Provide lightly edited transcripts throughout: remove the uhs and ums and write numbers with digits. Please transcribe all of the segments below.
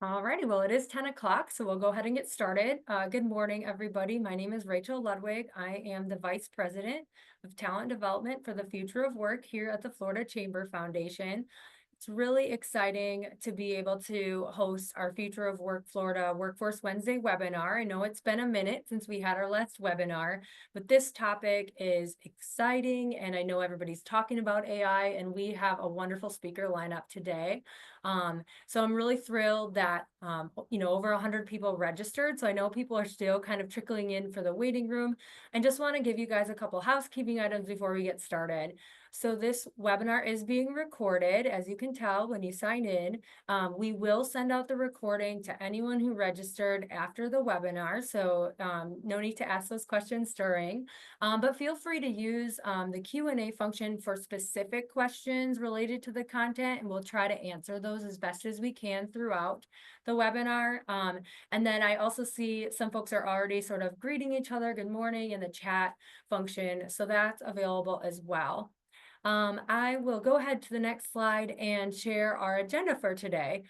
Alrighty, well, it is 10 o'clock, so we'll go ahead and get started. Good morning, everybody. My name is Rachel Ludwig. I am the Vice President of Talent Development for the Future of Work here at the Florida Chamber Foundation. It's really exciting to be able to host our Future of Work Florida Workforce Wednesday webinar. I know it's been a minute since we had our last webinar, but this topic is exciting, and I know everybody's talking about AI, and we have a wonderful speaker lineup today. So I'm really thrilled that, over 100 people registered. So I know people are still kind of trickling in for the waiting room. And just want to give you guys a couple housekeeping items before we get started. So this webinar is being recorded, as you can tell when you sign in. We will send out the recording to anyone who registered after the webinar. So no need to ask those questions during. But feel free to use the Q&A function for specific questions related to the content, and we'll try to answer those as best as we can throughout the webinar. And then I also see some folks are already sort of greeting each other, good morning, in the chat function, so that's available as well. I will go ahead to the next slide and share our agenda for today.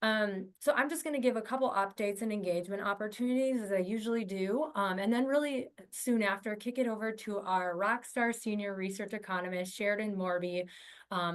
So I'm just going to give a couple updates and engagement opportunities as I usually do, and then really soon after kick it over to our rockstar senior research economist, Sheridan Morby,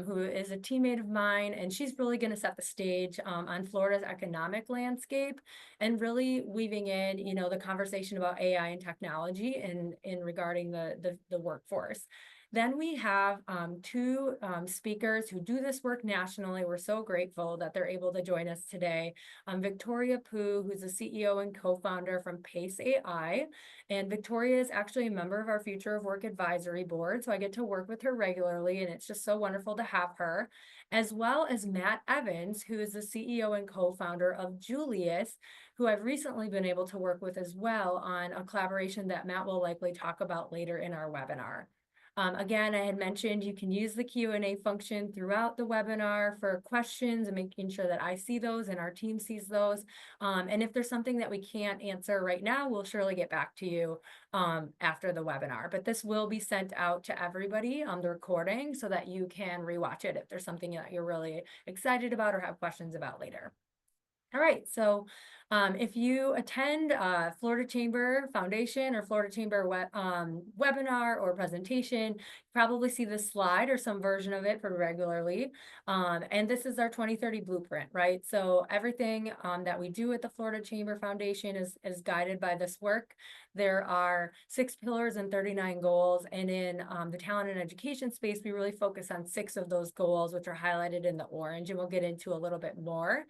who is a teammate of mine, and she's really going to set the stage on Florida's economic landscape and really weaving in, the conversation about AI and technology in regarding the workforce. Then we have two speakers who do this work nationally. We're so grateful that they're able to join us today. Victoria Poo, who's the CEO and co-founder from Pace AI. And Victoria is actually a member of our Future of Work Advisory Board, so I get to work with her regularly, and it's just so wonderful to have her. As well as Matt Evans, who is the CEO and co-founder of Julius, who I've recently been able to work with as well on a collaboration that Matt will likely talk about later in our webinar. Again, I had mentioned you can use the Q&A function throughout the webinar for questions and making sure that I see those and our team sees those. And if there's something that we can't answer right now, we'll surely get back to you after the webinar. But this will be sent out to everybody on the recording so that you can rewatch it if there's something that you're really excited about or have questions about later. All right, so if you attend Florida Chamber Foundation or Florida Chamber webinar or presentation, you probably see this slide or some version of it pretty regularly. And this is our 2030 blueprint, right? So everything that we do at the Florida Chamber Foundation is guided by this work. There are 6 pillars and 39 goals. And in the talent and education space, we really focus on 6 of those goals, which are highlighted in the orange, and we'll get into a little bit more.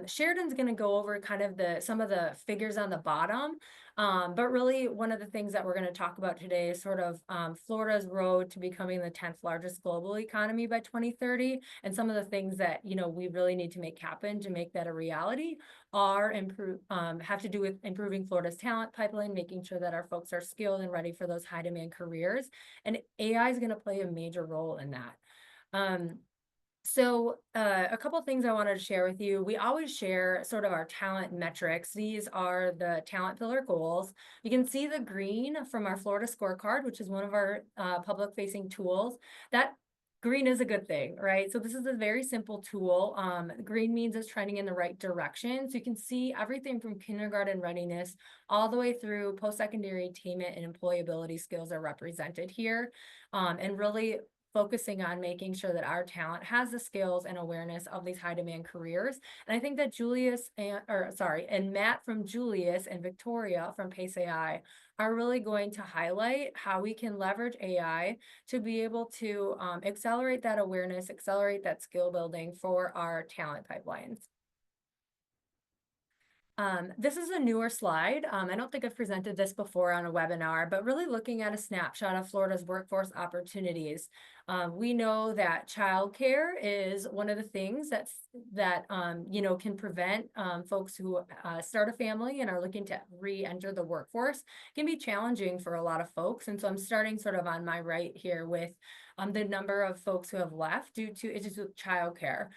Sheridan's going to go over kind of some of the figures on the bottom, but really one of the things that we're going to talk about today is sort of Florida's road to becoming the 10th largest global economy by 2030, and some of the things that we really need to make happen to make that a reality have to do with improving Florida's talent pipeline, making sure that our folks are skilled and ready for those high demand careers, and AI is going to play a major role in that. So a couple of things I wanted to share with you. We always share sort of our talent metrics. These are the talent pillar goals. You can see the green from our Florida scorecard, which is one of our public-facing tools. That green is a good thing, right? So this is a very simple tool. Green means it's trending in the right direction. So you can see everything from kindergarten readiness all the way through post-secondary attainment and employability skills are represented here. And really focusing on making sure that our talent has the skills and awareness of these high demand careers. And I think that and Matt from Julius and Victoria from Pace AI are really going to highlight how we can leverage AI to be able to accelerate that awareness, accelerate that skill building for our talent pipelines. This is a newer slide. I don't think I've presented this before on a webinar, but really looking at a snapshot of Florida's workforce opportunities. We know that childcare is one of the things that can prevent folks who start a family and are looking to re-enter the workforce. It can be challenging for a lot of folks, and so I'm starting sort of on my right here with the number of folks who have left due to childcare.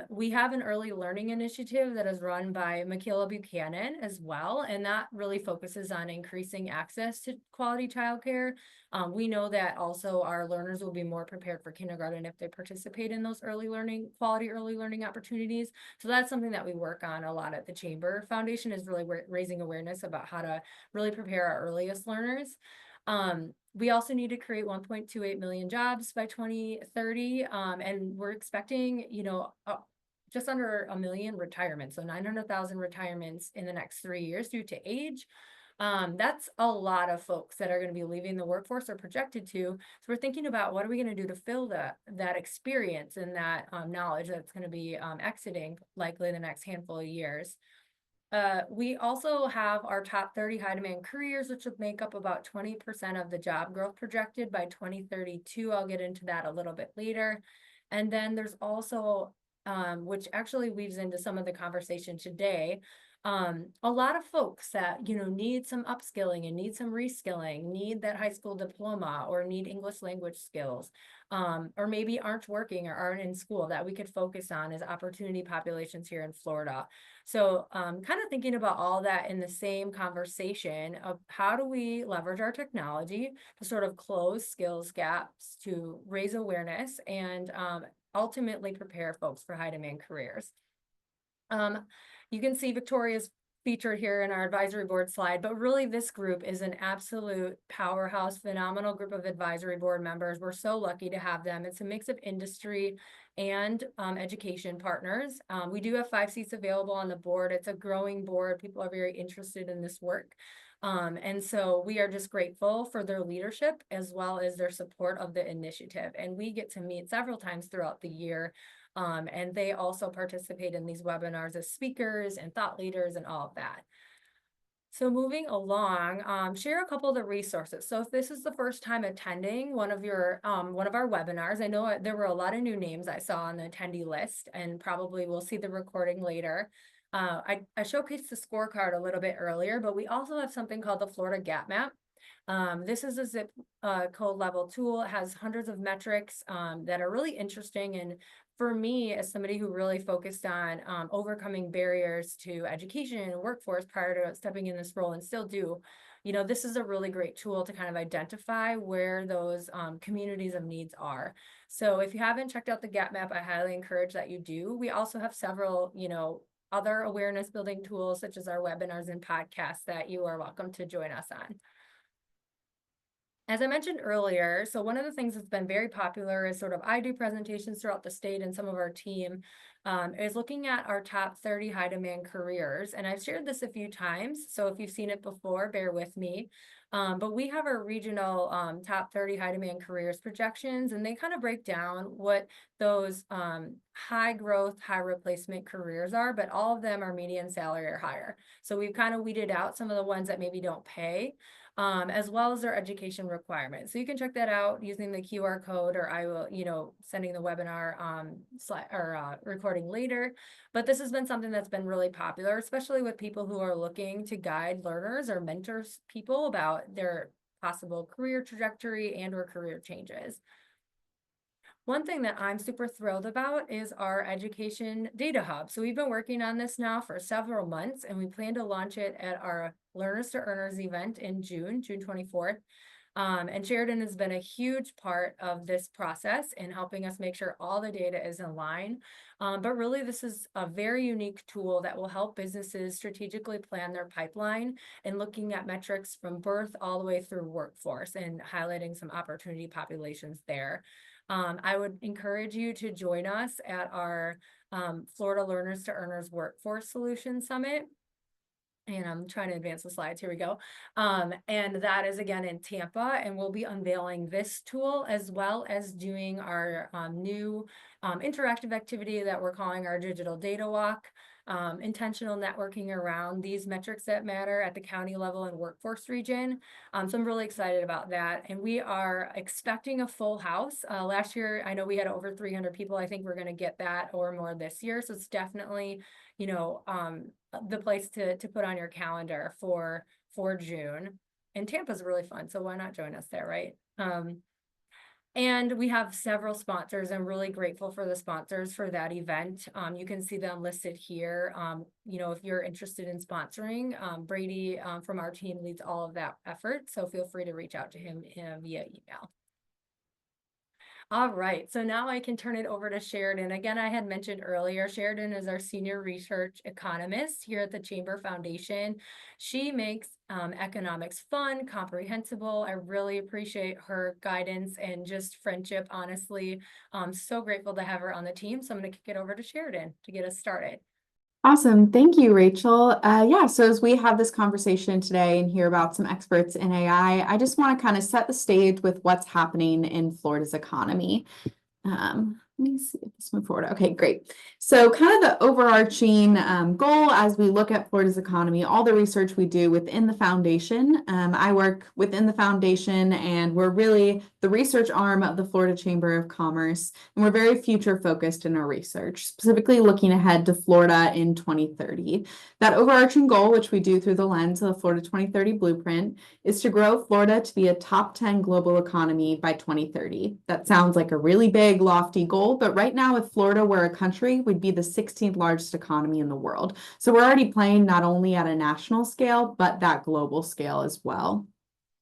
We have an early learning initiative that is run by Michaela Buchanan as well, and that really focuses on increasing access to quality childcare. We know that also our learners will be more prepared for kindergarten if they participate in those quality early learning opportunities. So that's something that we work on a lot at the Chamber Foundation, is really raising awareness about how to really prepare our earliest learners. We also need to create 1.28 million jobs by 2030. And we're expecting, just under a million retirements. So 900,000 retirements in the next 3 years due to age. That's a lot of folks that are going to be leaving the workforce or projected to. So we're thinking about what are we going to do to fill that experience and that knowledge that's going to be exiting likely the next handful of years. We also have our top 30 high demand careers, which would make up about 20% of the job growth projected by 2032. I'll get into that a little bit later. And then there's also, which actually weaves into some of the conversation today, a lot of folks that, need some upskilling and need some reskilling, need that high school diploma or need English language skills, or maybe aren't working or aren't in school, that we could focus on as opportunity populations here in Florida. So kind of thinking about all that in the same conversation of how do we leverage our technology to sort of close skills gaps, to raise awareness, and ultimately prepare folks for high demand careers. You can see Victoria's featured here in our advisory board slide, but really this group is an absolute powerhouse, phenomenal group of advisory board members. We're so lucky to have them. It's a mix of industry and education partners. We do have 5 seats available on the board. It's a growing board. People are very interested in this work. And so we are just grateful for their leadership as well as their support of the initiative. And we get to meet several times throughout the year. And they also participate in these webinars as speakers and thought leaders and all of that. So moving along, share a couple of the resources. So if this is the first time attending one of our webinars, I know there were a lot of new names I saw on the attendee list, and probably we'll see the recording later. I showcased the scorecard a little bit earlier, but we also have something called the Florida Gap Map. This is a zip code level tool. It has hundreds of metrics that are really interesting. And for me, as somebody who really focused on overcoming barriers to education and workforce prior to stepping in this role, and still do, this is a really great tool to kind of identify where those communities of needs are. So if you haven't checked out the Gap Map, I highly encourage that you do. We also have several, other awareness building tools, such as our webinars and podcasts, that you are welcome to join us on. As I mentioned earlier, so one of the things that's been very popular is sort of I do presentations throughout the state, and some of our team is looking at our top 30 high demand careers. And I've shared this a few times, so if you've seen it before, bear with me. But we have our regional top 30 high demand careers projections, and they kind of break down what those high growth, high replacement careers are, but all of them are median salary or higher. So we've kind of weeded out some of the ones that maybe don't pay. As well as their education requirements. So you can check that out using the QR code, or I will, sending the webinar slide or recording later. But this has been something that's been really popular, especially with people who are looking to guide learners or mentors people about their possible career trajectory and or career changes. One thing that I'm super thrilled about is our education data hub. So we've been working on this now for several months, and we plan to launch it at our Learners to Earners event in June 24th. And Sheridan has been a huge part of this process in helping us make sure all the data is in line. But really, this is a very unique tool that will help businesses strategically plan their pipeline and looking at metrics from birth all the way through workforce and highlighting some opportunity populations there. I would encourage you to join us at our Florida Learners to Earners Workforce Solutions Summit. And I'm trying to advance the slides. Here we go. And that is again in Tampa, and we'll be unveiling this tool as well as doing our new interactive activity that we're calling our digital data walk. Intentional networking around these metrics that matter at the county level and workforce region. So I'm really excited about that. And we are expecting a full house. Last year, I know we had over 300 people. I think we're going to get that or more this year. So it's definitely, the place to put on your calendar for June. And Tampa's really fun, so why not join us there, right? And we have several sponsors. I'm really grateful for the sponsors for that event. You can see them listed here. If you're interested in sponsoring, Brady from our team leads all of that effort. So feel free to reach out to him via email. All right, so now I can turn it over to Sheridan. Again, I had mentioned earlier, Sheridan is our senior research economist here at the Chamber Foundation. She makes economics fun, comprehensible. I really appreciate her guidance and just friendship, honestly. I'm so grateful to have her on the team. So I'm going to kick it over to Sheridan to get us started. Awesome. Thank you, Rachel. So as we have this conversation today and hear about some experts in AI, I just want to kind of set the stage with what's happening in Florida's economy. Let me see if this move forward. Okay, great. So kind of the overarching goal as we look at Florida's economy, all the research we do within the foundation. I work within the foundation and we're really the research arm of the Florida Chamber of Commerce. And we're very future focused in our research, specifically looking ahead to Florida in 2030. That overarching goal, which we do through the lens of the Florida 2030 Blueprint, is to grow Florida to be a top 10 global economy by 2030. That sounds like a really big, lofty goal, but right now with Florida, we're a country, we'd be the 16th largest economy in the world. So we're already playing not only at a national scale, but that global scale as well.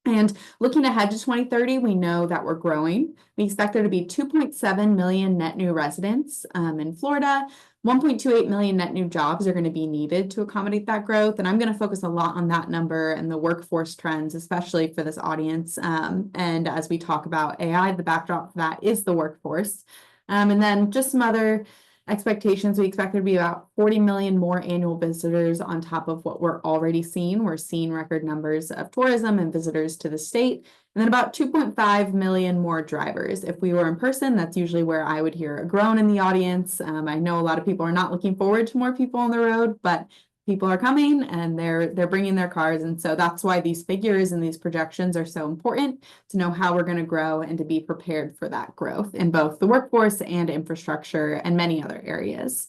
And looking ahead to 2030, we know that we're growing. We expect there to be 2.7 million net new residents in Florida. 1.28 million net new jobs are going to be needed to accommodate that growth. And I'm going to focus a lot on that number and the workforce trends, especially for this audience. And as we talk about AI, the backdrop for that is the workforce. And then just some other expectations, we expect there to be about 40 million more annual visitors on top of what we're already seeing. We're seeing record numbers of tourism and visitors to the state, and then about 2.5 million more drivers. If we were in person, that's usually where I would hear a groan in the audience. I know a lot of people are not looking forward to more people on the road, but people are coming and they're bringing their cars. And so that's why these figures and these projections are so important to know how we're going to grow and to be prepared for that growth in both the workforce and infrastructure and many other areas.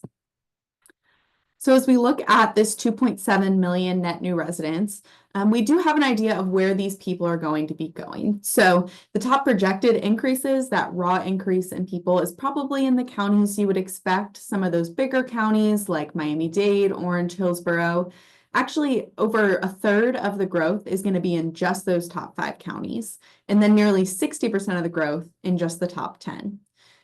So as we look at this 2.7 million net new residents, we do have an idea of where these people are going to be going. So the top projected increases, that raw increase in people is probably in the counties you would expect, some of those bigger counties like Miami-Dade, Orange, Hillsborough. Actually, over a third of the growth is going to be in just those top 5 counties, and then nearly 60% of the growth in just the top 10.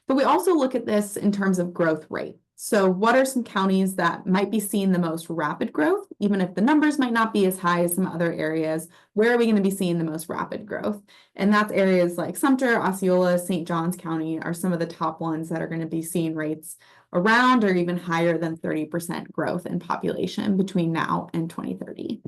But we also look at this in terms of growth rate. So what are some counties that might be seeing the most rapid growth, even if the numbers might not be as high as some other areas? Where are we going to be seeing the most rapid growth? And that's areas like Sumter, Osceola, St. Johns County are some of the top ones that are going to be seeing rates around or even higher than 30% growth in population between now and 2030.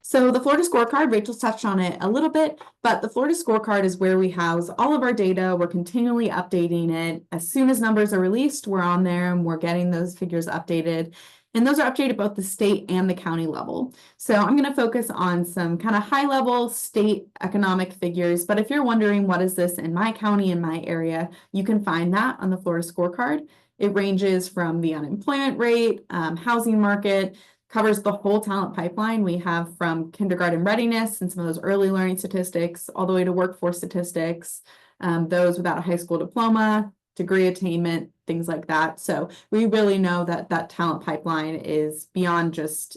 So the Florida scorecard, Rachel's touched on it a little bit, but the Florida scorecard is where we house all of our data. We're continually updating it. As soon as numbers are released, we're on there and we're getting those figures updated. And those are updated both the state and the county level. So I'm going to focus on some kind of high level state economic figures. But if you're wondering what is this in my county, in my area, you can find that on the Florida scorecard. It ranges from the unemployment rate, housing market, covers the whole talent pipeline. We have from kindergarten readiness and some of those early learning statistics, all the way to workforce statistics, those without a high school diploma, degree attainment, things like that. So we really know that that talent pipeline is beyond just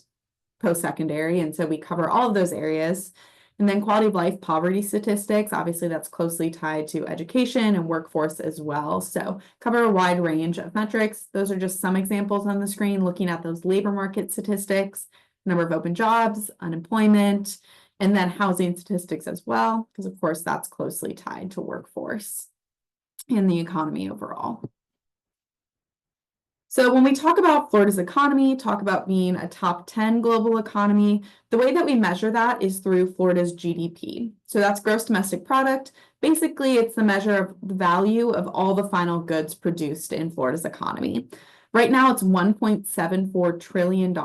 post-secondary. And so we cover all of those areas. And then quality of life, poverty statistics, obviously that's closely tied to education and workforce as well. So cover a wide range of metrics. Those are just some examples on the screen, looking at those labor market statistics, number of open jobs, unemployment, and then housing statistics as well, because of course that's closely tied to workforce and the economy overall. So when we talk about Florida's economy, talk about being a top 10 global economy, the way that we measure that is through Florida's GDP. So that's gross domestic product. Basically, it's the measure of the value of all the final goods produced in Florida's economy. Right now, it's $1.74 trillion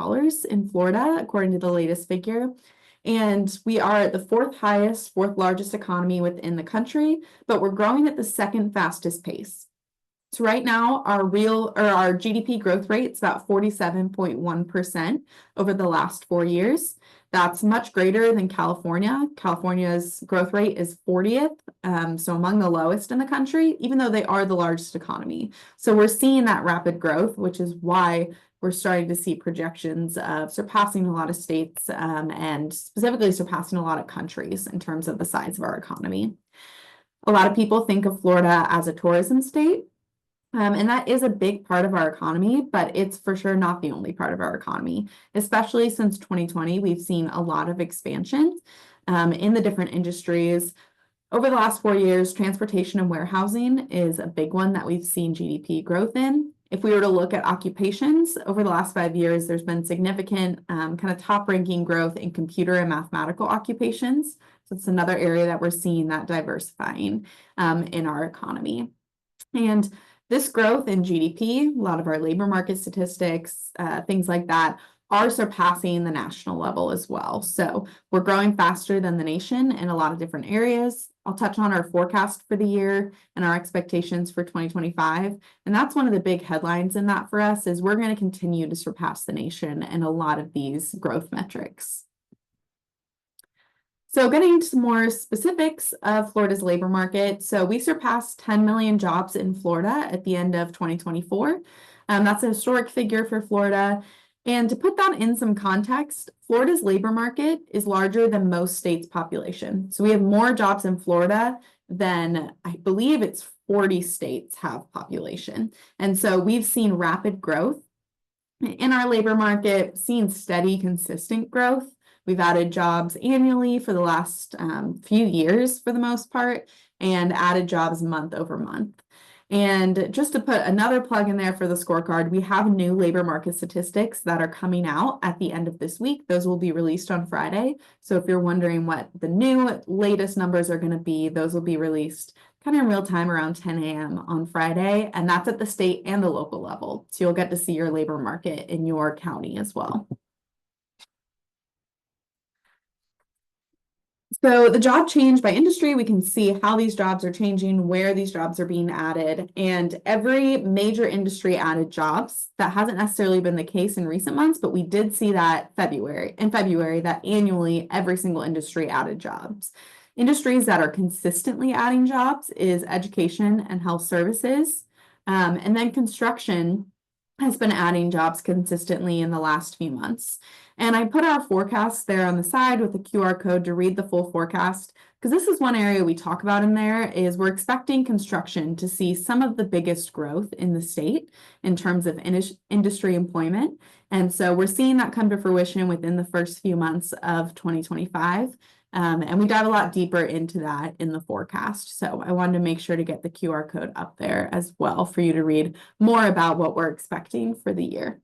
in Florida, according to the latest figure. And we are the fourth largest economy within the country, but we're growing at the second fastest pace. So right now, our GDP growth rate is about 47.1% over the last 4 years. That's much greater than California. California's growth rate is 40th, so among the lowest in the country, even though they are the largest economy. So we're seeing that rapid growth, which is why we're starting to see projections of surpassing a lot of states, and specifically surpassing a lot of countries in terms of the size of our economy. A lot of people think of Florida as a tourism state. And that is a big part of our economy, but it's for sure not the only part of our economy. Especially since 2020, we've seen a lot of expansion in the different industries. Over the last 4 years, transportation and warehousing is a big one that we've seen GDP growth in. If we were to look at occupations, over the last 5 years, there's been significant kind of top-ranking growth in computer and mathematical occupations. So it's another area that we're seeing that diversifying in our economy. And this growth in GDP, a lot of our labor market statistics, things like that, are surpassing the national level as well. So we're growing faster than the nation in a lot of different areas. I'll touch on our forecast for the year and our expectations for 2025. And that's one of the big headlines in that for us is we're going to continue to surpass the nation in a lot of these growth metrics. So getting into some more specifics of Florida's labor market. So we surpassed 10 million jobs in Florida at the end of 2024. That's a historic figure for Florida. And to put that in some context, Florida's labor market is larger than most states' population. So we have more jobs in Florida than I believe it's 40 states have population. And so we've seen rapid growth in our labor market, seen steady, consistent growth. We've added jobs annually for the last few years for the most part, and added jobs month over month. And just to put another plug in there for the scorecard, we have new labor market statistics that are coming out at the end of this week. Those will be released on Friday. So if you're wondering what the new latest numbers are going to be, those will be released kind of in real time around 10 a.m. on Friday. And that's at the state and the local level. So you'll get to see your labor market in your county as well. So the job change by industry, we can see how these jobs are changing, where these jobs are being added, and every major industry added jobs. That hasn't necessarily been the case in recent months, but we did see that in February, that annually every single industry added jobs. Industries that are consistently adding jobs is education and health services, and then construction has been adding jobs consistently in the last few months. And I put our forecast there on the side with a QR code to read the full forecast, because this is one area we talk about in there is we're expecting construction to see some of the biggest growth in the state in terms of industry employment. And so we're seeing that come to fruition within the first few months of 2025. And we dive a lot deeper into that in the forecast. So I wanted to make sure to get the QR code up there as well for you to read more about what we're expecting for the year.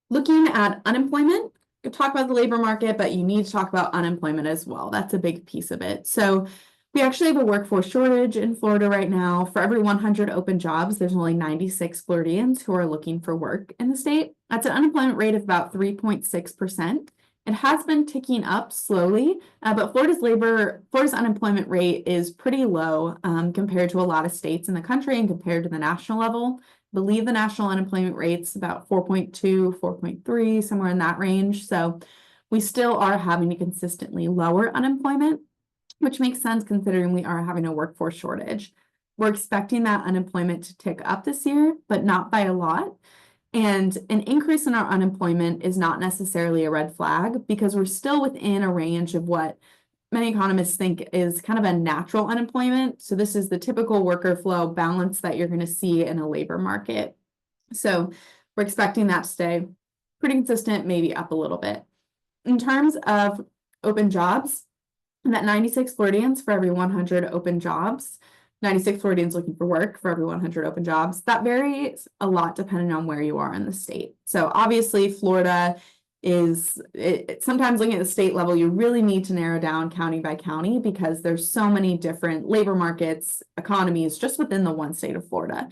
Looking at unemployment, you talk about the labor market, but you need to talk about unemployment as well. That's a big piece of it. So we actually have a workforce shortage in Florida right now. For every 100 open jobs, there's only 96 Floridians who are looking for work in the state. That's an unemployment rate of about 3.6%. It has been ticking up slowly, but Florida's unemployment rate is pretty low compared to a lot of states in the country and compared to the national level. I believe the national unemployment rate's about 4.2, 4.3, somewhere in that range. So we still are having a consistently lower unemployment, which makes sense considering we are having a workforce shortage. We're expecting that unemployment to tick up this year, but not by a lot. And an increase in our unemployment is not necessarily a red flag because we're still within a range of what many economists think is kind of a natural unemployment. So this is the typical worker flow balance that you're going to see in a labor market. So we're expecting that to stay pretty consistent, maybe up a little bit. In terms of open jobs, that 96 Floridians for every 100 open jobs, 96 Floridians looking for work for every 100 open jobs. That varies a lot depending on where you are in the state. So obviously Florida is, sometimes looking at the state level, you really need to narrow down county by county because there's so many different labor markets, economies just within the one state of Florida.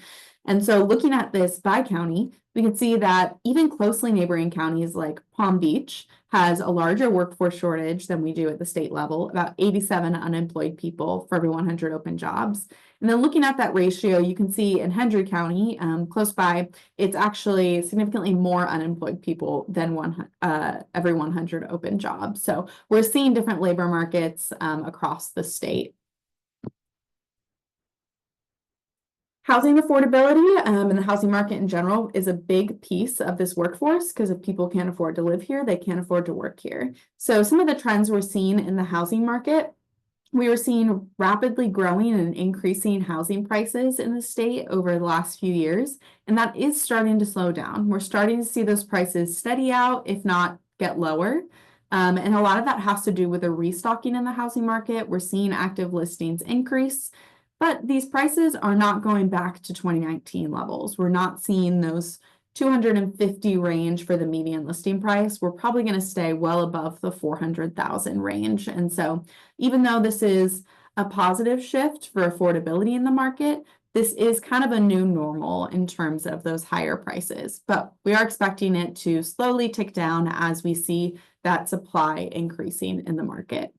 And so looking at this by county, we can see that even closely neighboring counties like Palm Beach has a larger workforce shortage than we do at the state level, about 87 unemployed people for every 100 open jobs. And then looking at that ratio, you can see in Hendry County, close by, it's actually significantly more unemployed people than every 100 open jobs. So we're seeing different labor markets across the state. Housing affordability and the housing market in general is a big piece of this workforce because if people can't afford to live here, they can't afford to work here. So some of the trends we're seeing in the housing market, we were seeing rapidly growing and increasing housing prices in the state over the last few years, and that is starting to slow down. We're starting to see those prices steady out, if not get lower. And a lot of that has to do with a restocking in the housing market. We're seeing active listings increase. But these prices are not going back to 2019 levels. We're not seeing those 250 range for the median listing price. We're probably going to stay well above the 400,000 range. And so even though this is a positive shift for affordability in the market, this is kind of a new normal in terms of those higher prices. But we are expecting it to slowly tick down as we see that supply increasing in the market.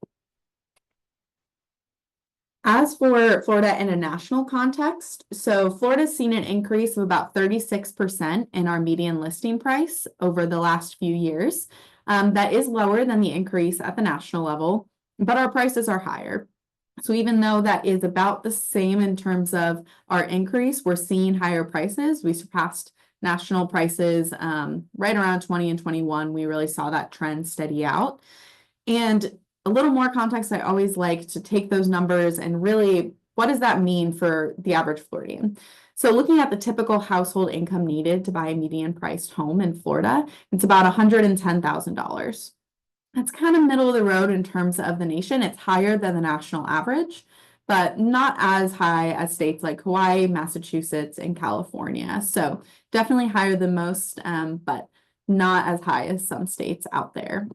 As for Florida in a national context, so Florida's seen an increase of about 36% in our median listing price over the last few years. That is lower than the increase at the national level, but our prices are higher. So even though that is about the same in terms of our increase, we're seeing higher prices. We surpassed national prices right around 20 and 21. We really saw that trend steady out. And a little more context, I always like to take those numbers and really, what does that mean for the average Floridian? So looking at the typical household income needed to buy a median priced home in Florida, it's about $110,000. That's kind of middle of the road in terms of the nation. It's higher than the national average, but not as high as states like Hawaii, Massachusetts, and California. So definitely higher than most, but not as high as some states out there.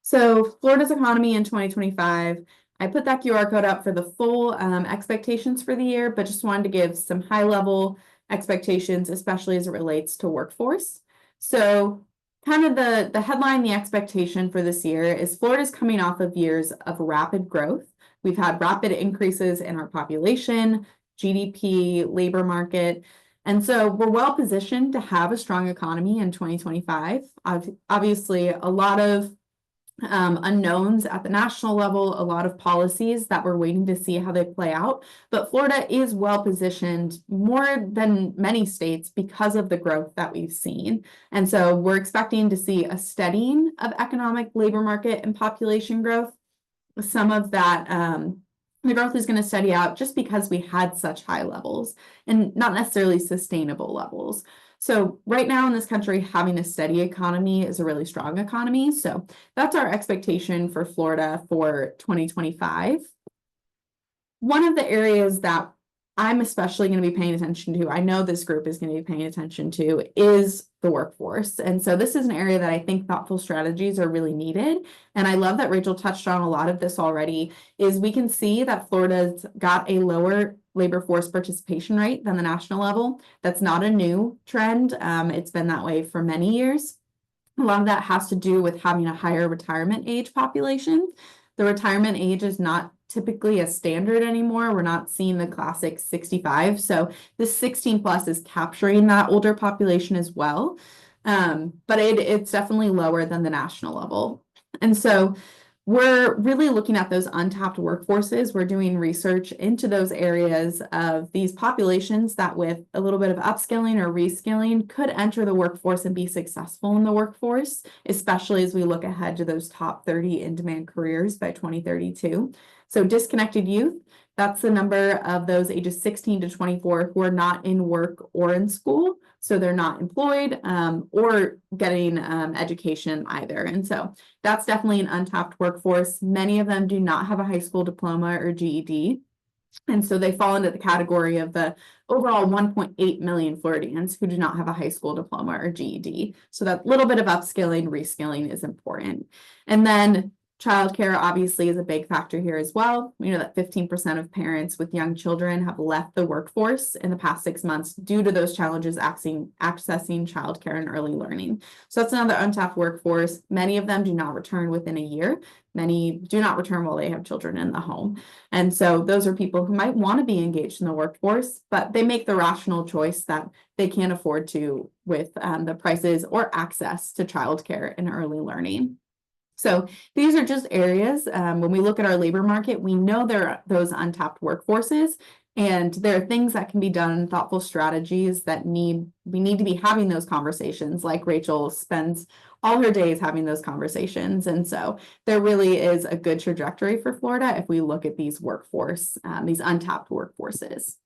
So Florida's economy in 2025, I put that QR code up for the full expectations for the year, but just wanted to give some high level expectations, especially as it relates to workforce. So kind of the headline, the expectation for this year is Florida's coming off of years of rapid growth. We've had rapid increases in our population, GDP, labor market. And so we're well positioned to have a strong economy in 2025. Obviously, a lot of unknowns at the national level, a lot of policies that we're waiting to see how they play out. But Florida is well positioned more than many states because of the growth that we've seen. And so we're expecting to see a steadying of economic labor market and population growth. Some of that the growth is going to steady out just because we had such high levels and not necessarily sustainable levels. So right now in this country, having a steady economy is a really strong economy. So that's our expectation for Florida for 2025. One of the areas that I'm especially going to be paying attention to, I know this group is going to be paying attention to, is the workforce. And so this is an area that I think thoughtful strategies are really needed. And I love that Rachel touched on a lot of this already, is we can see that Florida's got a lower labor force participation rate than the national level. That's not a new trend. It's been that way for many years. A lot of that has to do with having a higher retirement age population. The retirement age is not typically a standard anymore. We're not seeing the classic 65. So this 16 plus is capturing that older population as well. But it's definitely lower than the national level. And so we're really looking at those untapped workforces. We're doing research into those areas of these populations that with a little bit of upskilling or reskilling could enter the workforce and be successful in the workforce, especially as we look ahead to those top 30 in-demand careers by 2032. So disconnected youth, that's the number of those ages 16 to 24 who are not in work or in school. So they're not employed or getting education either. And so that's definitely an untapped workforce. Many of them do not have a high school diploma or GED. And so they fall into the category of the overall 1.8 million Floridians who do not have a high school diploma or GED. So that little bit of upskilling, reskilling is important. And then Childcare obviously is a big factor here as well. We know that 15% of parents with young children have left the workforce in the past 6 months due to those challenges accessing childcare and early learning. So that's another untapped workforce. Many of them do not return within a year. Many do not return while they have children in the home. And so those are people who might want to be engaged in the workforce, but they make the rational choice that they can't afford to with the prices or access to childcare and early learning. So these are just areas, when we look at our labor market, we know there are those untapped workforces, and there are things that can be done, thoughtful strategies that we need to be having those conversations, like Rachel spends all her days having those conversations. And so there really is a good trajectory for Florida if we look at these these untapped workforces.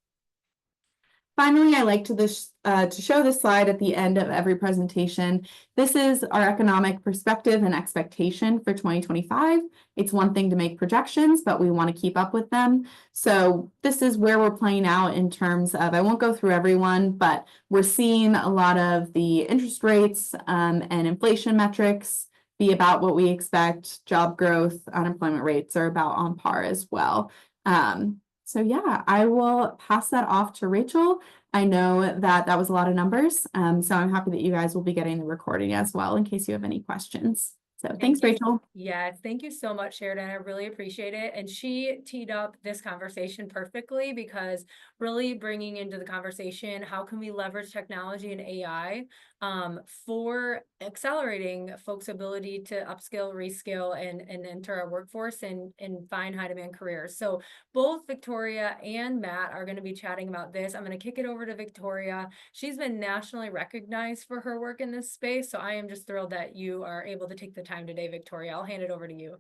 Finally, I like to show this slide at the end of every presentation. This is our economic perspective and expectation for 2025. It's one thing to make projections, but we want to keep up with them. So this is where we're playing out in terms of, I won't go through everyone, but we're seeing a lot of the interest rates and inflation metrics be about what we expect. Job growth, unemployment rates are about on par as well. So yeah, I will pass that off to Rachel. I know that that was a lot of numbers, so I'm happy that you guys will be getting the recording as well in case you have any questions. So thanks, Rachel. Yes, thank you so much, Sheridan. I really appreciate it. And she teed up this conversation perfectly, because really bringing into the conversation, how can we leverage technology and AI for accelerating folks' ability to upskill, reskill, and enter our workforce and find high demand careers. So both Victoria and Matt are going to be chatting about this. I'm going to kick it over to Victoria. She's been nationally recognized for her work in this space, so I am just thrilled that you are able to take the time today, Victoria. I'll hand it over to you.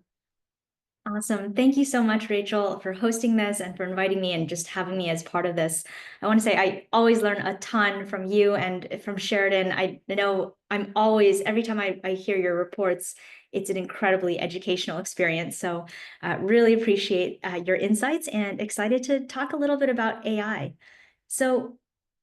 Awesome. Thank you so much, Rachel, for hosting this and for inviting me and just having me as part of this. I want to say I always learn a ton from you and from Sheridan. I know I'm always, every time I hear your reports, it's an incredibly educational experience. So really appreciate your insights and excited to talk a little bit about AI. So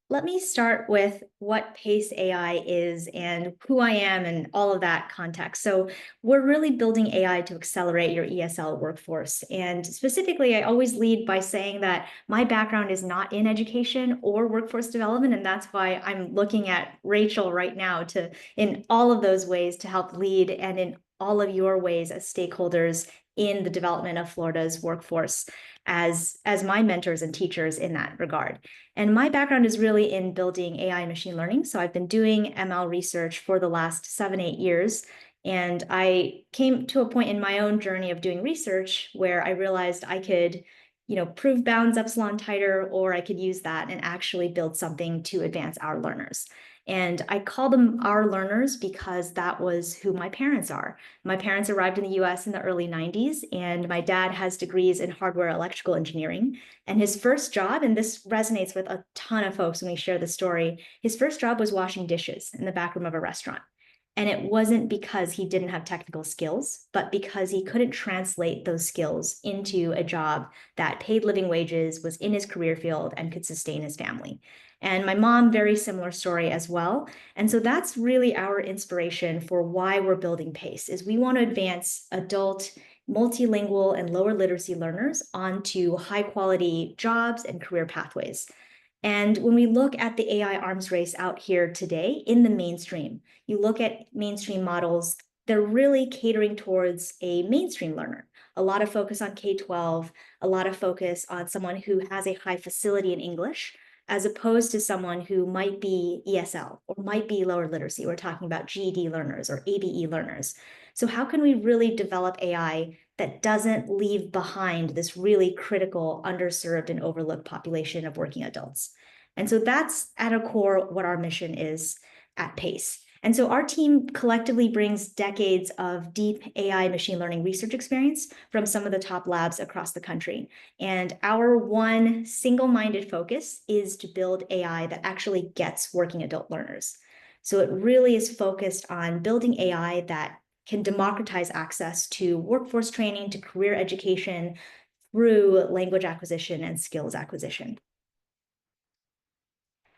let me start with what PACE AI is and who I am and all of that context. So we're really building AI to accelerate your ESL workforce. And specifically, I always lead by saying that my background is not in education or workforce development. And that's why I'm looking at Rachel right now to, in all of those ways, to help lead, and in all of your ways as stakeholders in the development of Florida's workforce as my mentors and teachers in that regard. And my background is really in building AI and machine learning. So I've been doing ML research for the last 7-8 years. And I came to a point in my own journey of doing research where I realized I could, prove bounds epsilon titer, or I could use that and actually build something to advance our learners. And I call them our learners because that was who my parents are. My parents arrived in the US in the early 90s, and my dad has degrees in hardware electrical engineering. And his first job, and this resonates with a ton of folks when we share the story, his first job was washing dishes in the back room of a restaurant. And it wasn't because he didn't have technical skills, but because he couldn't translate those skills into a job that paid living wages, was in his career field, and could sustain his family. And my mom, very similar story as well. And so that's really our inspiration for why we're building PACE, is we want to advance adult, multilingual, and lower literacy learners onto high quality jobs and career pathways. And when we look at the AI arms race out here today in the mainstream, you look at mainstream models, they're really catering towards a mainstream learner. A lot of focus on K-12, a lot of focus on someone who has a high facility in English, as opposed to someone who might be ESL or might be lower literacy. We're talking about GED learners or ABE learners. So how can we really develop AI that doesn't leave behind this really critical, underserved, and overlooked population of working adults? And so that's at a core what our mission is at PACE. And so our team collectively brings decades of deep AI machine learning research experience from some of the top labs across the country. And our one single-minded focus is to build AI that actually gets working adult learners. So it really is focused on building AI that can democratize access to workforce training, to career education, through language acquisition and skills acquisition.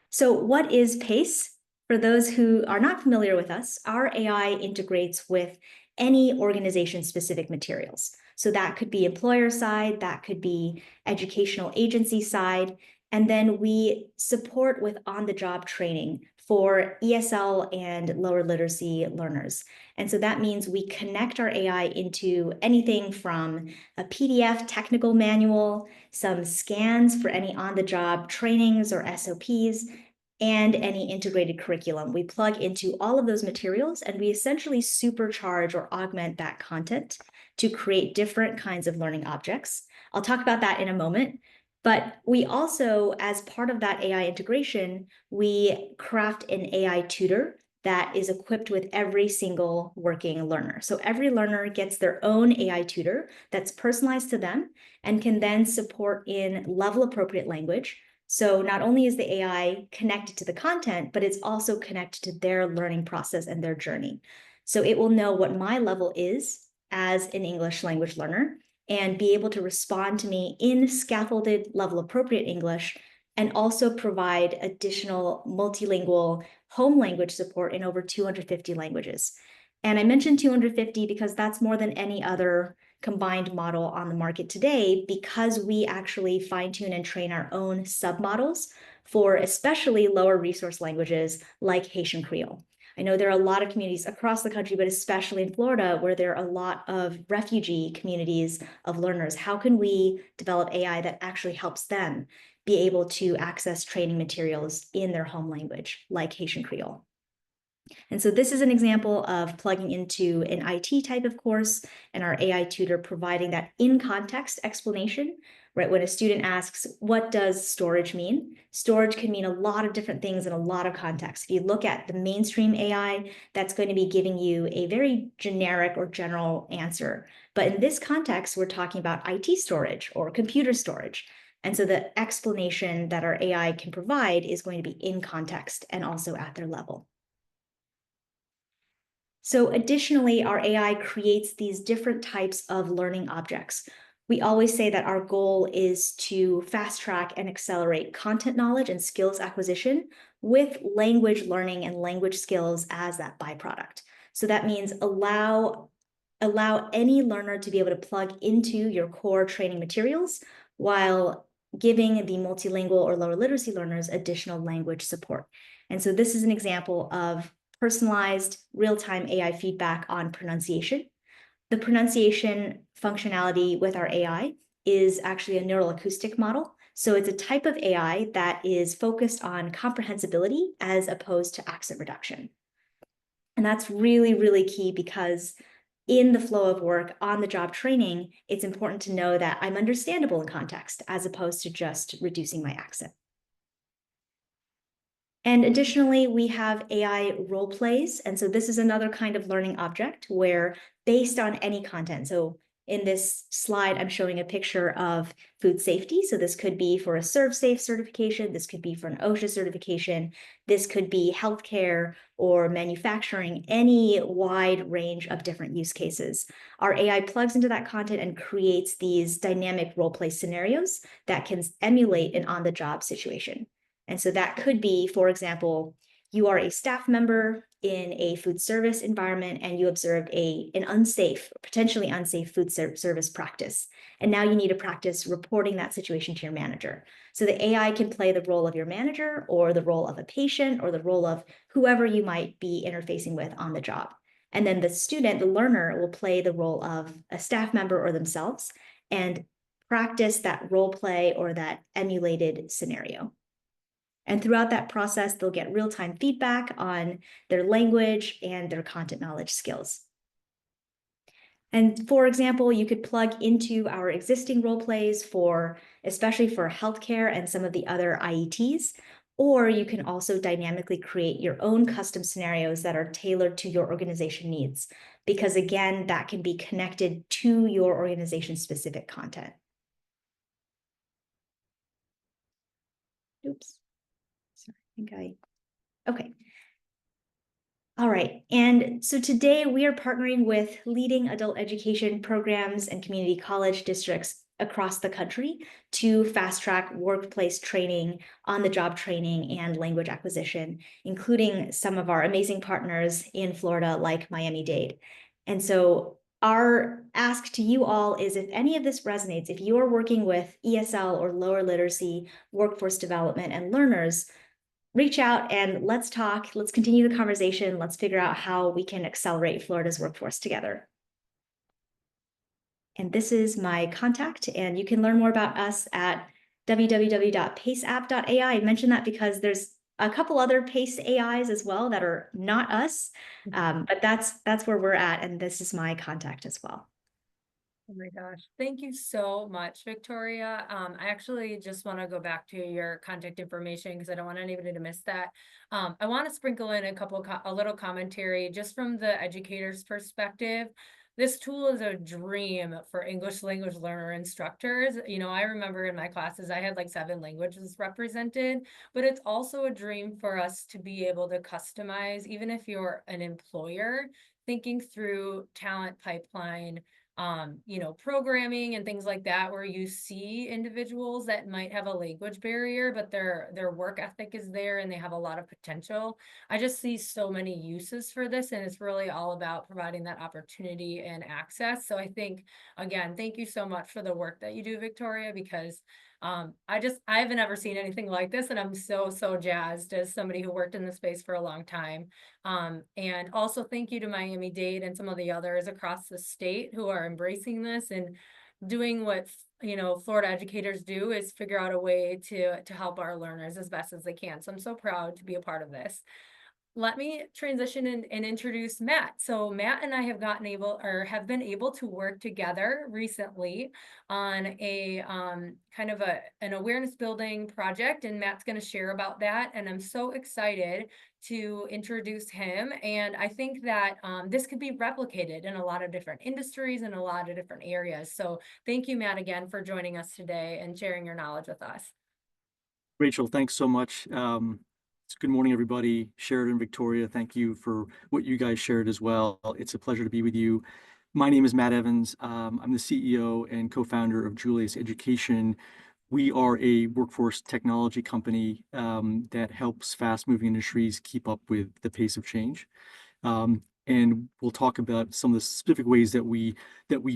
So what is PACE? For those who are not familiar with us, our AI integrates with any organization-specific materials. So that could be employer side, that could be educational agency side, and then we support with on-the-job training for ESL and lower literacy learners. And so that means we connect our AI into anything from a PDF technical manual, some scans for any on-the-job trainings or SOPs, and any integrated curriculum. We plug into all of those materials and we essentially supercharge or augment that content to create different kinds of learning objects. I'll talk about that in a moment. But we also, as part of that AI integration, we craft an AI tutor that is equipped with every single working learner. So every learner gets their own AI tutor that's personalized to them and can then support in level appropriate language. So not only is the AI connected to the content, but it's also connected to their learning process and their journey. So it will know what my level is as an English language learner and be able to respond to me in scaffolded level appropriate English, and also provide additional multilingual home language support in over 250 languages. And I mentioned 250 because that's more than any other combined model on the market today, because we actually fine-tune and train our own submodels for especially lower resource languages like Haitian Creole. I know there are a lot of communities across the country, but especially in Florida, where there are a lot of refugee communities of learners. How can we develop AI that actually helps them be able to access training materials in their home language, like Haitian Creole? And so this is an example of plugging into an IT type of course and our AI tutor providing that in-context explanation, right? When a student asks, what does storage mean? Storage can mean a lot of different things in a lot of contexts. If you look at the mainstream AI, that's going to be giving you a very generic or general answer. But in this context, we're talking about IT storage or computer storage. And so the explanation that our AI can provide is going to be in context and also at their level. So additionally, our AI creates these different types of learning objects. We always say that our goal is to fast track and accelerate content knowledge and skills acquisition with language learning and language skills as that byproduct. So that means allow any learner to be able to plug into your core training materials while giving the multilingual or lower literacy learners additional language support. And so this is an example of personalized real-time AI feedback on pronunciation. The pronunciation functionality with our AI is actually a neural acoustic model. So it's a type of AI that is focused on comprehensibility as opposed to accent reduction. And that's really, really key because in the flow of work, on the job training, it's important to know that I'm understandable in context as opposed to just reducing my accent. And additionally, we have AI role plays. And so this is another kind of learning object where based on any content. So in this slide, I'm showing a picture of food safety. So this could be for a ServSafe certification. This could be for an OSHA certification. This could be healthcare or manufacturing, any wide range of different use cases. Our AI plugs into that content and creates these dynamic role play scenarios that can emulate an on-the-job situation. And so that could be, for example, you are a staff member in a food service environment and you observed an unsafe, potentially unsafe food service practice. And now you need to practice reporting that situation to your manager. So the AI can play the role of your manager or the role of a patient or the role of whoever you might be interfacing with on the job. And then the student, the learner, will play the role of a staff member or themselves and practice that role play or that emulated scenario. And throughout that process, they'll get real-time feedback on their language and their content knowledge skills. And for example, you could plug into our existing role plays especially for healthcare and some of the other IETs, or you can also dynamically create your own custom scenarios that are tailored to your organization needs, because again, that can be connected to your organization's specific content. Oops. Okay. All right. And so today we are partnering with leading adult education programs and community college districts across the country to fast track workplace training, on-the-job training, and language acquisition, including some of our amazing partners in Florida like Miami-Dade. And so our ask to you all is, if any of this resonates, if you are working with ESL or lower literacy workforce development and learners, reach out and let's talk. Let's continue the conversation. Let's figure out how we can accelerate Florida's workforce together. And this is my contact, and you can learn more about us at www.paceapp.ai. I mentioned that because there's a couple other PACE AIs as well that are not us, but that's where we're at, and this is my contact as well. Oh my gosh, thank you so much, Victoria. I actually just want to go back to your contact information because I don't want anybody to miss that. I want to sprinkle in a little commentary just from the educator's perspective. This tool is a dream for English language learner instructors. You know, I remember in my classes, I had like 7 languages represented, but it's also a dream for us to be able to customize, even if you're an employer, thinking through talent pipeline, you know, programming and things like that, where you see individuals that might have a language barrier, but their work ethic is there and they have a lot of potential. I just see so many uses for this, and it's really all about providing that opportunity and access. So I think, again, thank you so much for the work that you do, Victoria, because I haven't ever seen anything like this, and I'm so jazzed as somebody who worked in the space for a long time. And also thank you to Miami-Dade and some of the others across the state who are embracing this and doing what, you know, Florida educators do, is figure out a way to help our learners as best as they can. So I'm so proud to be a part of this. Let me transition and introduce Matt. So Matt and I have been able to work together recently on a kind of an awareness building project, and Matt's going to share about that. And I'm so excited to introduce him. And I think that this could be replicated in a lot of different industries and a lot of different areas. So thank you, Matt, again for joining us today and sharing your knowledge with us. Rachel, thanks so much. Good morning, everybody. Sheridan, Victoria, thank you for what you guys shared as well. It's a pleasure to be with you. My name is Matt Evans. I'm the CEO and co-founder of Julius Education. We are a workforce technology company that helps fast-moving industries keep up with the pace of change. And we'll talk about some of the specific ways that we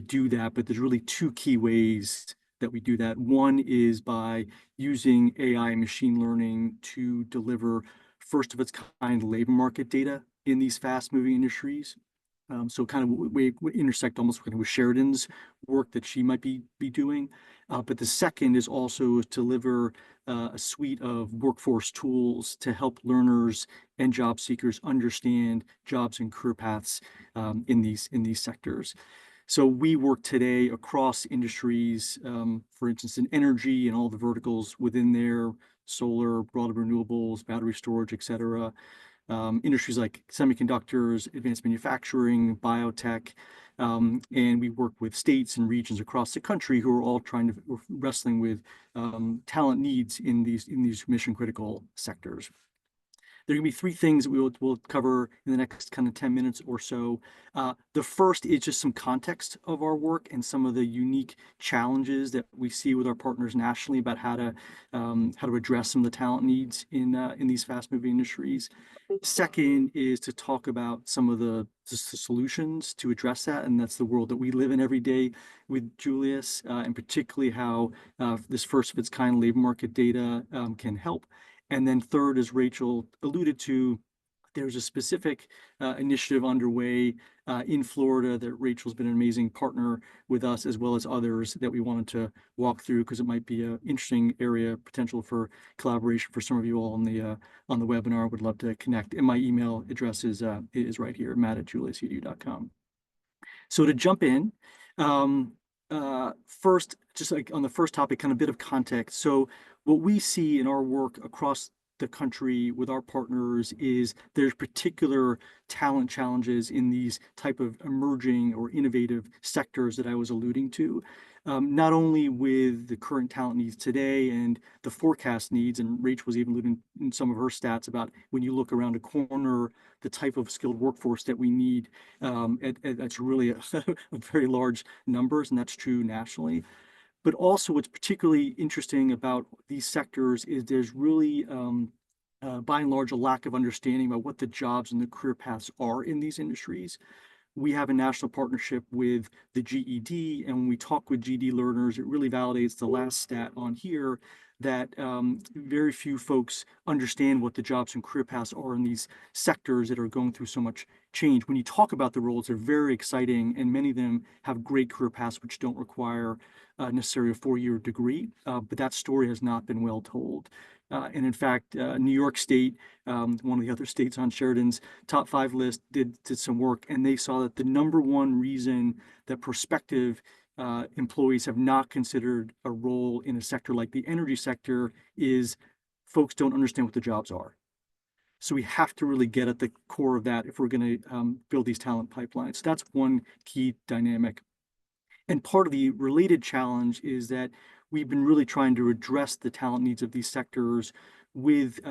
do that, but there's really 2 key ways that we do that. One is by using AI and machine learning to deliver first of its kind labor market data in these fast moving industries. So kind of we intersect almost with Sheridan's work that she might be doing. But the second is also to deliver a suite of workforce tools to help learners and job seekers understand jobs and career paths in these sectors. So we work today across industries, for instance, in energy and all the verticals within there, solar, broader renewables, battery storage, et cetera. Industries like semiconductors, advanced manufacturing, biotech, and we work with states and regions across the country who are all wrestling with talent needs in these mission critical sectors. There are going to be 3 things that we'll cover in the next kind of 10 minutes or so. The first is just some context of our work and some of the unique challenges that we see with our partners nationally about how to address some of the talent needs in these fast-moving industries. Second is to talk about some of the solutions to address that, and that's the world that we live in every day with Julius, and particularly how this first of its kind labor market data can help. And then third, as Rachel alluded to, there's a specific initiative underway in Florida that Rachel's been an amazing partner with us, as well as others, that we wanted to walk through because it might be an interesting area potential for collaboration for some of you all on the webinar. Would love to connect. And my email address is right here, matt@juliusedu.com. So to jump in, first, just like on the first topic, kind of a bit of context. So what we see in our work across the country with our partners is there's particular talent challenges in these type of emerging or innovative sectors that I was alluding to, not only with the current talent needs today and the forecast needs, and Rach was even alluding in some of her stats about when you look around a corner, the type of skilled workforce that we need, that's really a very large numbers, and that's true nationally. But also what's particularly interesting about these sectors is there's really, by and large, a lack of understanding about what the jobs and the career paths are in these industries. we have a national partnership with the GED, and when we talk with GED learners, it really validates the last stat on here that very few folks understand what the jobs and career paths are in these sectors that are going through so much change. When you talk about the roles, they're very exciting, and many of them have great career paths which don't require necessarily a four-year degree, but that story has not been well told. And in fact, New York State, one of the other states on Sheridan's top 5 list, did some work, and they saw that the number one reason that prospective employees have not considered a role in a sector like the energy sector is folks don't understand what the jobs are. So we have to really get at the core of that if we're going to build these talent pipelines. That's one key dynamic. And part of the related challenge is that we've been really trying to address the talent needs of these sectors with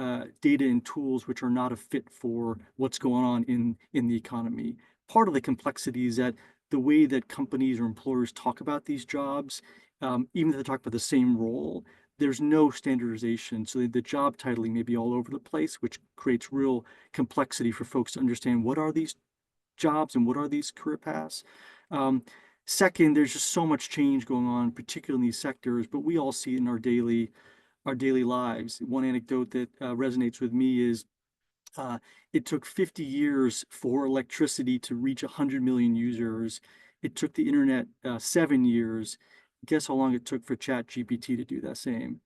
data and tools which are not a fit for what's going on in the economy. Part of the complexity is that the way that companies or employers talk about these jobs, even if they talk about the same role, there's no standardization. So the job titling may be all over the place, which creates real complexity for folks to understand what are these jobs and what are these career paths. Second, there's just so much change going on, particularly in these sectors, but we all see it in our daily lives. One anecdote that resonates with me is it took 50 years for electricity to reach 100 million users. It took the internet 7 years. Guess how long it took for ChatGPT to do that same?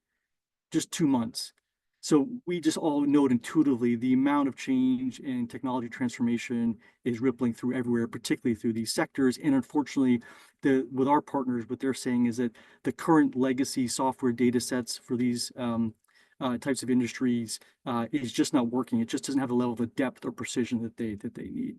Just 2 months. So we just all know it intuitively, the amount of change and technology transformation is rippling through everywhere, particularly through these sectors. And unfortunately, with our partners, what they're saying is that the current legacy software data sets for these types of industries is just not working. It just doesn't have the level of depth or precision that they need.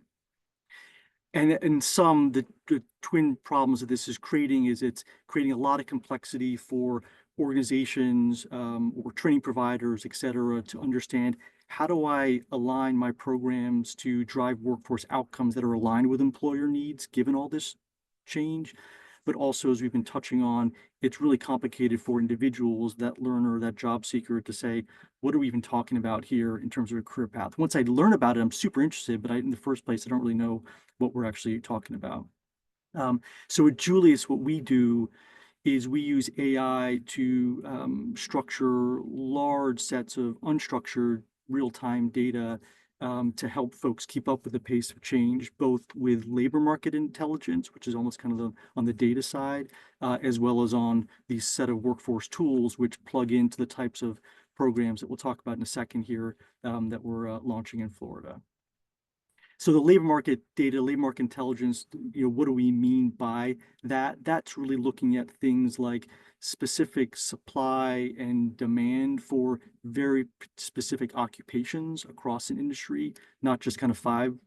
And the twin problems that this is creating is it's creating a lot of complexity for organizations or training providers, et cetera, to understand how do I align my programs to drive workforce outcomes that are aligned with employer needs, given all this change. But also, as we've been touching on, it's really complicated for individuals, that learner, that job seeker, to say, what are we even talking about here in terms of a career path? Once I learn about it, I'm super interested, but in the first place, I don't really know what we're actually talking about. So at Julius, what we do is we use AI to structure large sets of unstructured real-time data to help folks keep up with the pace of change, both with labor market intelligence, which is almost kind of on the data side, as well as on the set of workforce tools, which plug into the types of programs that we'll talk about in a second here that we're launching in Florida. So the labor market data, labor market intelligence, what do we mean by that? That's really looking at things like specific supply and demand for very specific occupations across an industry, not just kind of 5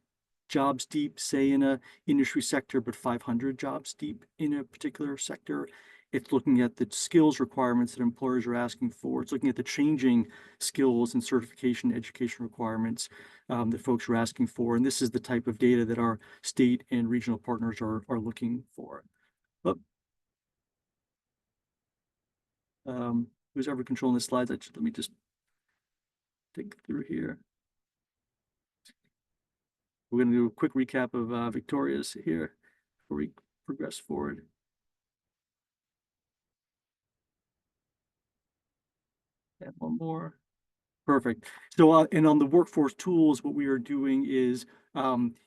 jobs deep, say in a industry sector, but 500 jobs deep in a particular sector. It's looking at the skills requirements that employers are asking for. It's looking at the changing skills and certification education requirements that folks are asking for. And this is the type of data that our state and regional partners are looking for. But who's ever controlling the slides? Let me just think through here. We're going to do a quick recap of Victoria's here before we progress forward. And one more. Perfect. So, and on the workforce tools, what we are doing is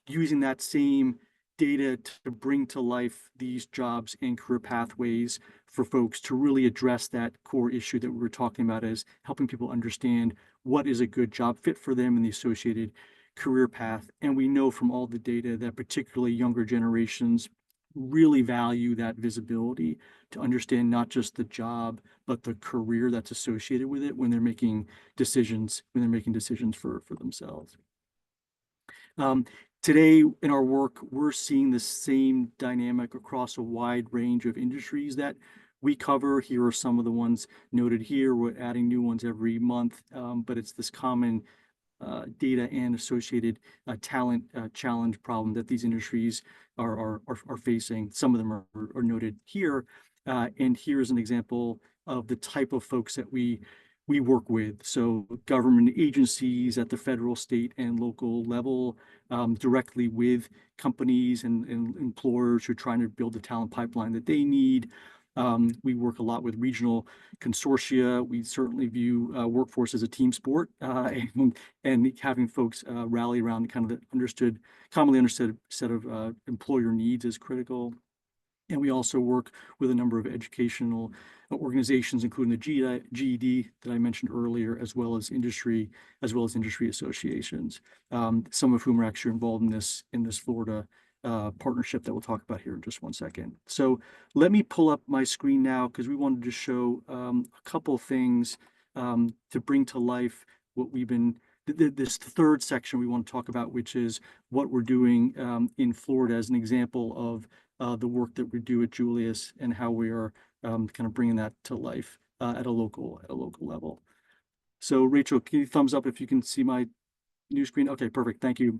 using that same data to bring to life these jobs and career pathways for folks to really address that core issue that we were talking about, as helping people understand what is a good job fit for them and the associated career path. And we know from all the data that particularly younger generations really value that visibility to understand not just the job, but the career that's associated with it when they're making decisions, for themselves. Today in our work, we're seeing the same dynamic across a wide range of industries that we cover. Here are some of the ones noted here. We're adding new ones every month, but it's this common data and associated talent challenge problem that these industries are facing. Some of them are noted here. And here's an example of the type of folks that we we work with. So government agencies at the federal, state, and local level, directly with companies and employers who are trying to build the talent pipeline that they need. We work a lot with regional consortia. We certainly view workforce as a team sport, and having folks rally around kind of the commonly understood set of employer needs is critical. And we also work with a number of educational organizations, including the GED that I mentioned earlier, as well as industry associations, some of whom are actually involved in this Florida partnership that we'll talk about here in just one second. So let me pull up my screen now, because we wanted to show a couple things to bring to life what we've been, this third section we want to talk about, which is what we're doing in Florida as an example of the work that we do at Julius and how we are kind of bringing that to life at a local level. So Rachel, can you thumbs up if you can see my new screen? Okay, perfect. Thank you.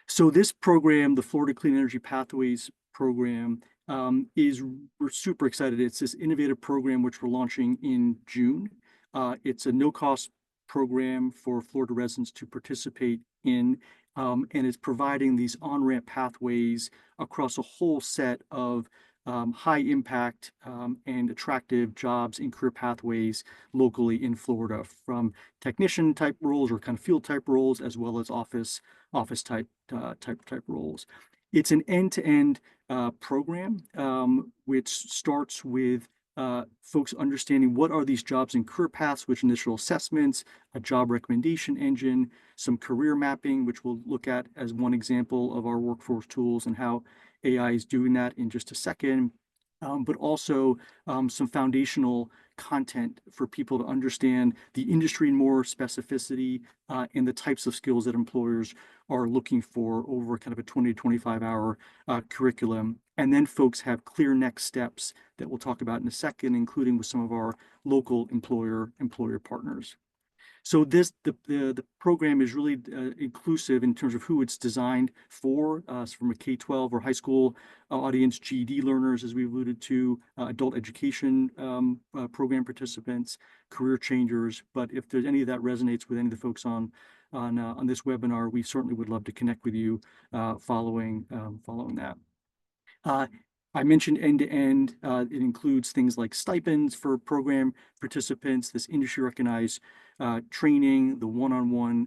So this program, the Florida Clean Energy Pathways program, we're super excited. It's this innovative program which we're launching in June. It's a no-cost program for Florida residents to participate in, and it's providing these on-ramp pathways across a whole set of high impact and attractive jobs and career pathways locally in Florida, from technician type roles or kind of field type roles, as well as office type roles. It's an end-to-end program which starts with folks understanding what are these jobs and career paths, which initial assessments, a job recommendation engine, some career mapping, which we'll look at as one example of our workforce tools and how AI is doing that in just a second, but also some foundational content for people to understand the industry in more specificity and the types of skills that employers are looking for over kind of a 20 to 25 hour curriculum. And then folks have clear next steps that we'll talk about in a second, including with some of our local employer partners. So the program is really inclusive in terms of who it's designed for, from a K-12 or high school audience, GED learners, as we alluded to, adult education program participants, career changers. But if there's any of that resonates with any of the folks on this webinar, we certainly would love to connect with you following that. I mentioned end-to-end. It includes things like stipends for program participants, this industry recognized training, the one-on-one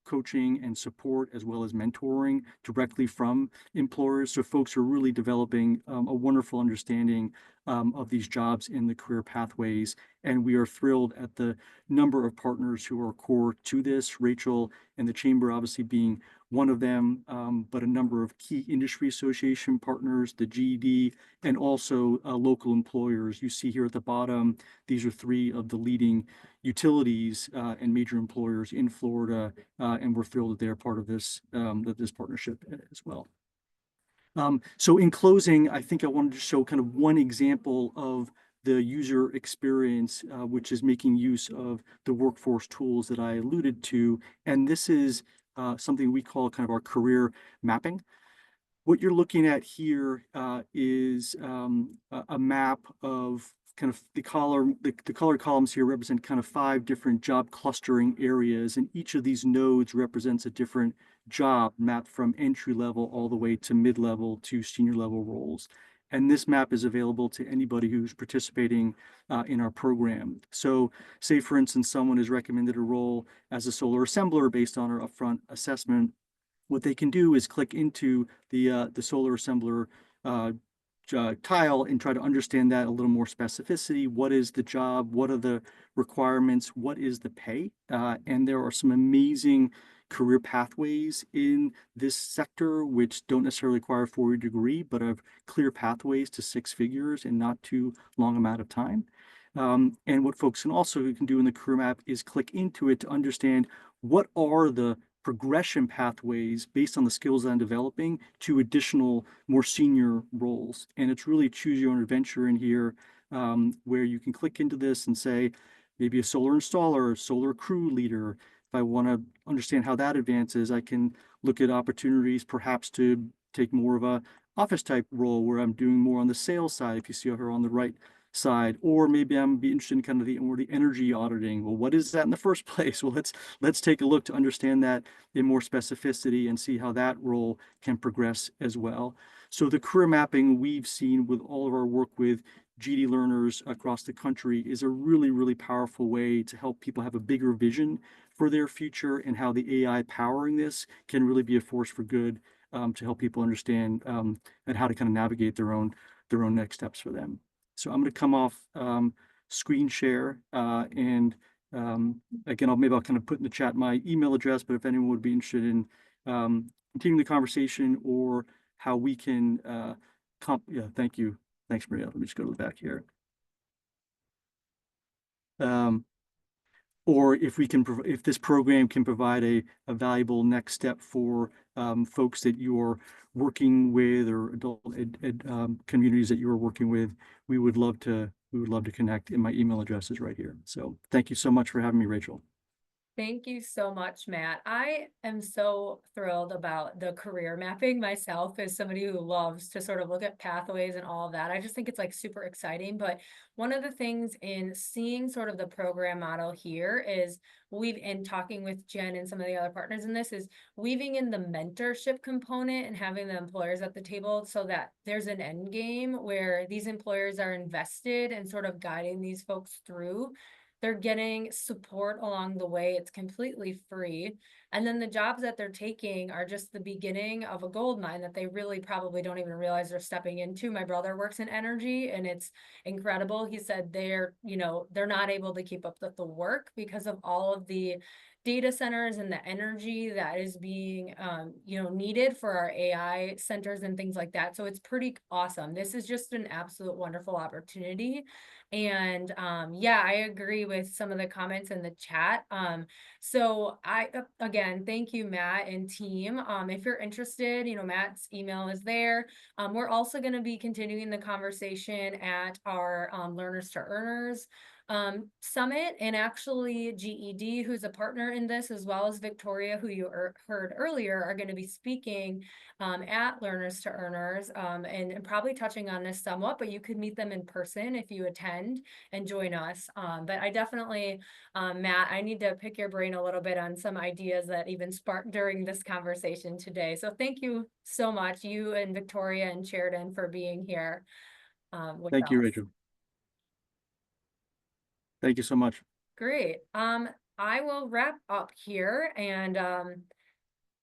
coaching and support, as well as mentoring directly from employers. So folks are really developing a wonderful understanding of these jobs in the career pathways. And we are thrilled at the number of partners who are core to this, Rachel and the Chamber obviously being one of them, but a number of key industry association partners, the GED, and also local employers. You see here at the bottom, these are 3 of the leading utilities and major employers in Florida, and we're thrilled that they're part of this partnership as well. So in closing, I think I wanted to show kind of one example of the user experience, which is making use of the workforce tools that I alluded to. And this is something we call kind of our career mapping. What you're looking at here is a map of kind of the color columns here represent kind of 5 different job clustering areas, and each of these nodes represents a different job mapped from entry level all the way to mid-level to senior level roles. And this map is available to anybody who's participating in our program. So say, for instance, someone has recommended a role as a solar assembler based on our upfront assessment. What they can do is click into the solar assembler tile and try to understand that a little more specificity. What is the job? What are the requirements? What is the pay? And there are some amazing career pathways in this sector, which don't necessarily require a 4-year degree, but have clear pathways to 6 figures in not too long amount of time. And what folks can do in the career map is click into it to understand what are the progression pathways based on the skills that I'm developing to additional, more senior roles. And it's really choose your own adventure in here, where you can click into this and say, maybe a solar installer, solar crew leader. If I want to understand how that advances, I can look at opportunities perhaps to take more of a office type role where I'm doing more on the sales side. If you see her on the right side, or maybe I'm be interested in kind of the energy auditing. Well, what is that in the first place? Well, let's take a look to understand that in more specificity and see how that role can progress as well. So the career mapping we've seen with all of our work with GD learners across the country is a really, really powerful way to help people have a bigger vision for their future, and how the AI powering this can really be a force for good, to help people understand and how to kind of navigate their own next steps for them. So I'm going to come off screen share, and again, I'll kind of put in the chat my email address, but if anyone would be interested in continuing the conversation or how we can yeah, thank you. Thanks, Maria. Let me just go to the back here. Or if we can, if this program can provide a valuable next step for folks that you're working with, or adult communities that you are working with, we would love to connect, and my email address is right here. So thank you so much for having me, Rachel. Thank you so much, Matt. I am so thrilled about the career mapping myself, as somebody who loves to sort of look at pathways and all of that. I just think it's like super exciting. But one of the things in seeing sort of the program model here is in talking with Jen and some of the other partners in this, is weaving in the mentorship component and having the employers at the table, so that there's an end game where these employers are invested in sort of guiding these folks through. They're getting support along the way. It's completely free. And then the jobs that they're taking are just the beginning of a gold mine that they really probably don't even realize they're stepping into. My brother works in energy, and it's incredible. He said they're not able to keep up with the work because of all of the data centers and the energy that is being needed for our AI centers and things like that. So it's pretty awesome. This is just an absolute wonderful opportunity. And yeah, I agree with some of the comments in the chat. So again, thank you, Matt and team. If you're interested, Matt's email is there. We're also going to be continuing the conversation at our Learners to Earners Summit, and actually GED, who's a partner in this, as well as Victoria, who you heard earlier, are going to be speaking at Learners to Earners, and probably touching on this somewhat, but you could meet them in person if you attend and join us. But I definitely, Matt, I need to pick your brain a little bit on some ideas that even sparked during this conversation today. So thank you so much, you and Victoria and Sheridan, for being here with Thank you, us. Rachel. Thank you so much. Great. I will wrap up here, and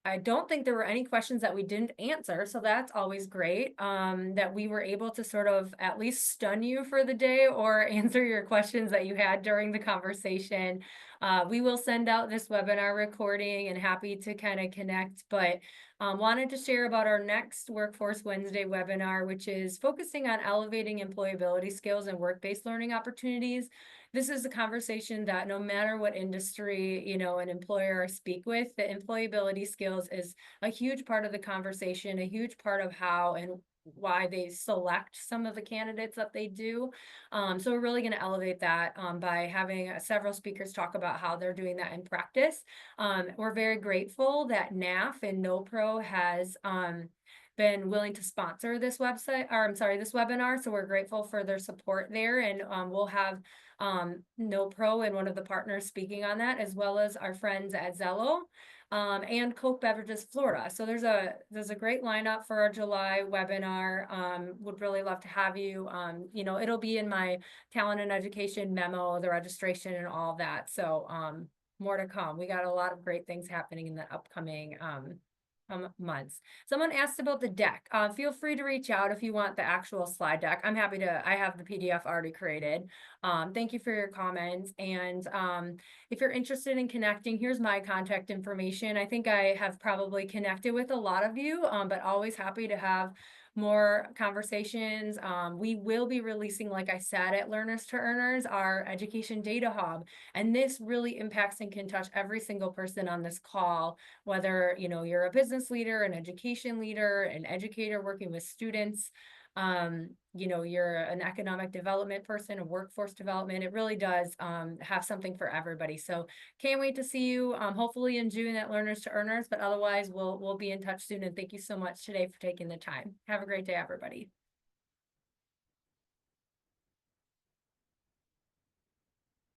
I don't think there were any questions that we didn't answer, so that's always great. That we were able to sort of at least stun you for the day or answer your questions that you had during the conversation. We will send out this webinar recording, and happy to kind of connect, but wanted to share about our next Workforce Wednesday webinar, which is focusing on elevating employability skills and work-based learning opportunities. This is a conversation that no matter what industry, an employer I speak with, the employability skills is a huge part of the conversation, a huge part of how and why they select some of the candidates that they do. So we're really going to elevate that by having several speakers talk about how they're doing that in practice. We're very grateful that NAF and NoPro has been willing to sponsor this this webinar. So we're grateful for their support there, and we'll have NoPro and one of the partners speaking on that, as well as our friends at Zello and Coke Beverages Florida. So there's a great lineup for our July webinar. Would really love to have you. It'll be in my talent and education memo, the registration and all that. So more to come. We got a lot of great things happening in the upcoming months. Someone asked about the deck. Feel free to reach out if you want the actual slide deck. I'm happy to, I have the PDF already created. Thank you for your comments. And if you're interested in connecting, here's my contact information. I think I have probably connected with a lot of you, but always happy to have more conversations. We will be releasing, like I said, at Learners to Earners, our education data hub. And this really impacts and can touch every single person on this call, whether you're a business leader, an education leader, an educator working with students, you're an economic development person, a workforce development. It really does have something for everybody. So can't wait to see you hopefully in June at Learners to Earners, but otherwise we'll be in touch soon. And thank you so much today for taking the time. Have a great day, everybody.